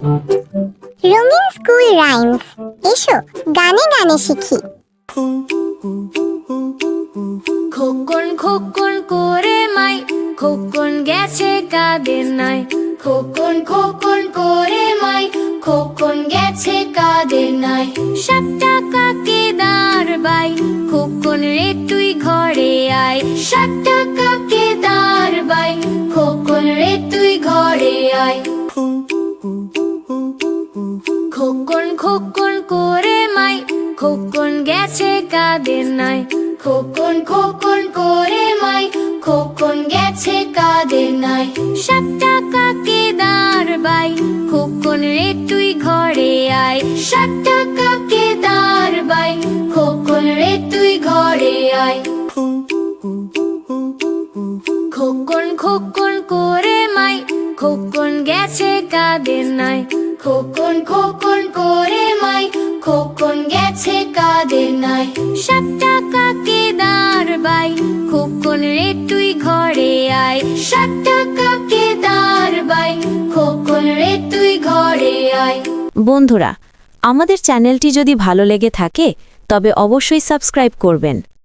রঙিন school rhymes, এসো গানে গানে শিখি। খোকন খোকন করে মাই, খোকন গেছে কাদের নাই। খোকন খোকন করে মাই, খোকন গেছে কাদের নাই। 7 টাকাকে দাঁড় বাই, খোকন রে তুই ঘরে আয়। 7 টাকাকে দাঁড় বাই, খোকন রে তুই ঘরে আয়। খোকন খোকন করে মাই, খোকন গেছে কাদের নাই। খোকন খোকন করে মাই, খোকন গেছে কাদের নাই। 7 টাকাকে দাঁড় বাই, খোকন রে তুই ঘরে আয়। 7 টাকাকে দাঁড় বাই, খোকন রে তুই ঘরে আয়। খোকন খোকন করে মাই, খোকন গেছে কাদের নাই। খোকন খোকন করে মাই, খোকন গেছে কাদের নাই। 7 টাকাকে দাঁড় বাই, খোকন রে তুই ঘরে আয়। 7 টাকাকে দাঁড় বাই, খোকন রে তুই ঘরে আয়। বন্ধুরা, আমাদের চ্যানেলটি যদি ভালো লেগে থাকে তবে অবশ্যই সাবস্ক্রাইব করবেন।